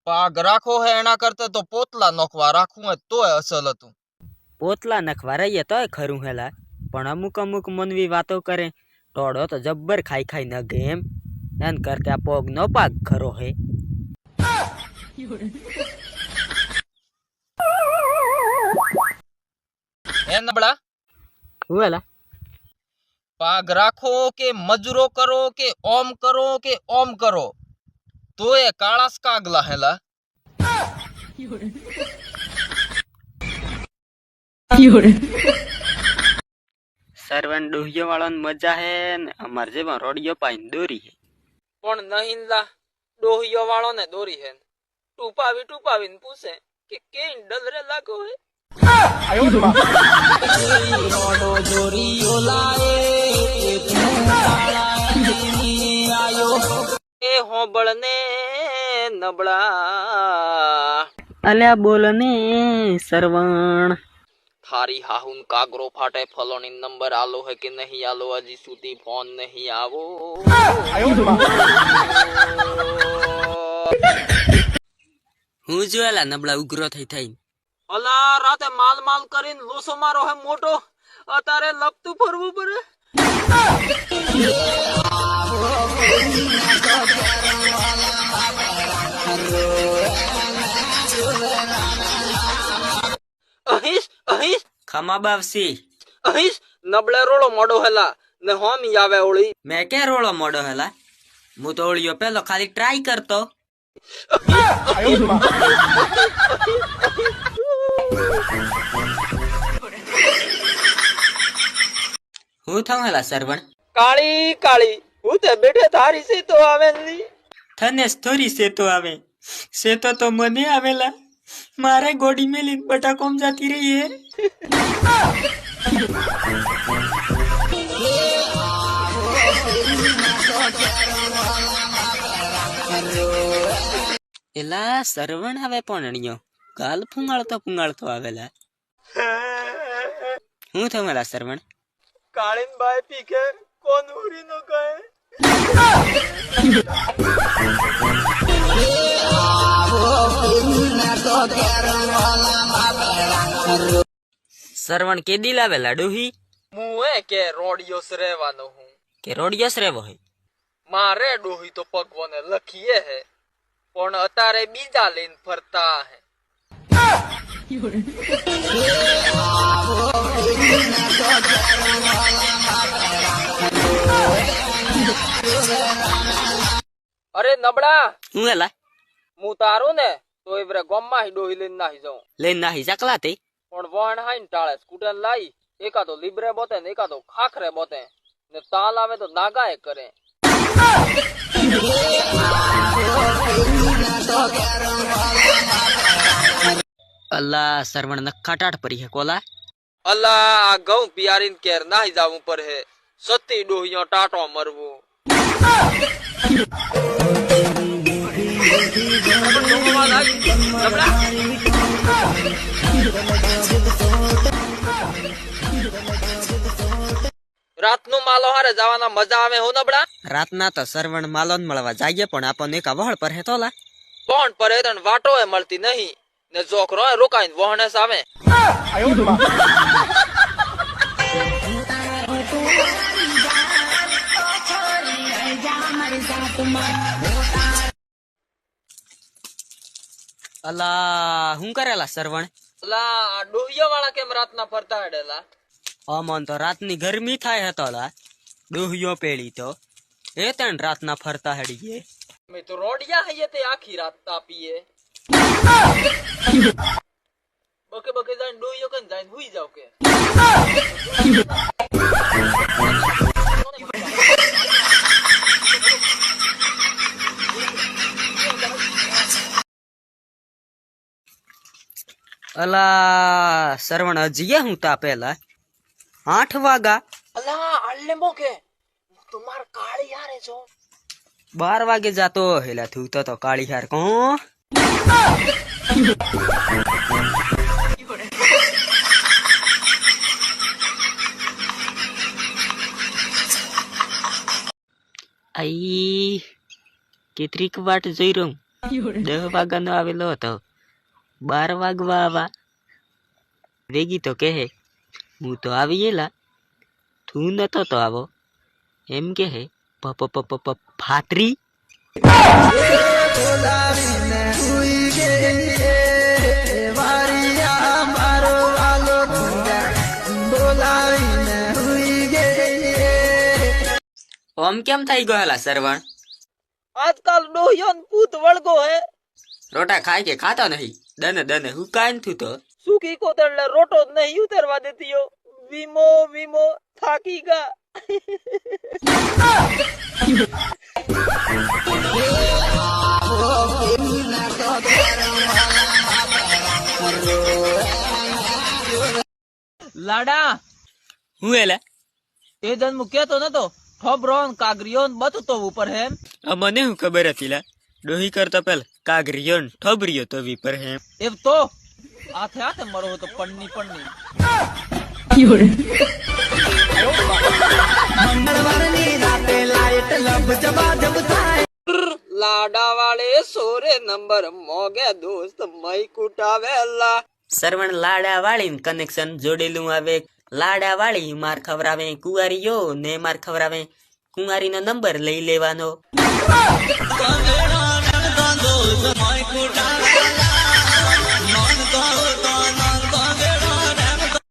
પાગ રાખો હે એના કરતા તો પોતલા નોખવા રાખવું હોય તોય અસલ હતું. પોતલા નખવા રહીએ તોય ખરું હેલા, પણ અમુક અમુક મનવી વાતો કરે ટોળો તો જબ્બર ખાઈ ખાઈ નગે એમ. એન કરતા પોગ નો પાગ ખરો હે. હે નબળા, હું હેલા પાગ રાખો કે મજૂરો કરો કે ઓમ કરો તોય કાળાસ કાગલા હેલા. સરવન ડોહિયો વાળો મજા હે ને અમાર જેવા રોડિયો પાઈને દોરી હે. પણ નહીં લા, ડોહિયો વાળો ને દોરી હે ટૂપાવીને પૂછે કે કેમ ડલરે લાગો હે. એ હોબળ ને નબળા, અલ્યા બોલ ને સરવણ. થારી હાહુન કાગરો ફાટે ફલોની નંબર આલો હે કે નહીં આલો, હજી સુધી ફોન નહીં આવો. હું જોયેલા નબળા ઉગ્રો થઈ અલા રાતે માલ કરીને લોસો મારો હે મોટો, અત્યારે લપતું ફરવું પડે. અહીશ ખમા બાવસી નબળે રોળો મોડો હેલા ને હોમી આવે ઓળી. મેં કે રોળો મોડો હેલા, હું તો ઓળિયો પેલો ખાલી ટ્રાય કરતો. હું થઉં હેલા સરવણ? કાળી હું તે બેઠે તારી સે તો આવે ની. થને થોરી સેતો આવે, સેતો તો મને આવેલા. મારે ગોડી મેલી બટાકોમ જાતી રહી હે. એલા સરવણ હવે પોણણિયો ગાલ ફૂંગાળતો આવેલા. હું થયું એલા સરવણ? કાળીન બાય પીકે કોન ઉરી નો કહે. સરવણ કેદી લાવેલા ડોહી? મુએ કે રોડિયો રહેવાનો હું કે રોડિયસ રેવો હે? મારે ડોહી તો પગવને લખીએ હે, પણ અત્યારે બીજા લઈને ફરતા હે. અરે નબળા, હું એલા હું તારું ને તો એવરે ગોમમાં ડોહી લઈને નાહી જાઉં. લઈને નાહી જાકલા તે પણ વણ હાઈને ટાળે સ્કૂટર લાવી એકાદો લીબરે બોતે ને એકાદો ખાખરે બોતે ને તાલ આવે તો નાગાએ કરે. અલ્લા સરવણ નખા ટાટ પરી હે કોલા. અલ્લા આ ઘઉં પિયારીને કેર નાહી જાવું પર હે, સતી ડોહીઓ ટાટો મરવું. રાતનું માલો હારે જવાના મજા આવે હો નબળા. રાતના તો સરવણ માલોન મળવા જાઈએ, પણ આપણને એક વહળ પર હે તોલા. પણ પર તન વાટો એ મળતી નહીં ને જોકરો રોકાઈને વહણે સામે. અલા હું કરેલા સરવણ? અલા ડોહિયા વાળા કેમ રાતના ફરતા હેડેલા? અમન તો રાતની ગરમી થાય હતો લા, ડોહિયો પેળી તો એ તણ રાતના ફરતા હેડીએ. મેં તો રોડિયા હૈયે તે આખી રાત તાપીએ. બકે જાઈને ડોહિયો કન જાઈને હુઈ જાવ કે. અલા સરવણ હજી હું તાપેલા 8 વાગા. અલા આલે મોકે તુમાર કાળી હારે છો 12 વાગે જાતો હેલા તું તો કાળી હાર કો. આઈ કેટલીક વાટ જોઈ રહું 10 વાગ્યાનો આવેલો હતો, 12 વાગવા આવા. વેગી તો કહે હું તો આવી ગયેલા, તું નતો તો આવો, એમ કહે ફાતરી. ઓમ કેમ થઈ ગયેલા સરવણ? આજકાલ ડોહિયોન પૂત વળગો હે. રોટા ખાય કે ખાતા નહીં? દને દને હું કાંઈ થયું તો સૂકી કોતરલે રોટો જ નહીં ઉતરવા દેતીયો. વીમો વીમો થાકી ગા. લાડા હું એલા એ જન્મ કેતો નતો ખબરોન કાગરીઓન બધું તો ઉપર હે. આ મને હું ખબર હતી લા, ડોહી કરતા પેલા કાગરીયો ને ઠબરીયો તો વીપર હે. એમ તો આથે આથે મરો તો પણની પણની. લાડા વાળે સોરે નંબર મોગે દોસ્ત મઈ કુટાવેલા. સરવણ લાડા વાળી કનેક્શન જોડેલું આવે. લાડા વાળી માર ખવરાવે કુંવારીયો ને માર ખવરાવે કુંવારીનો નંબર લઈ લેવાનો.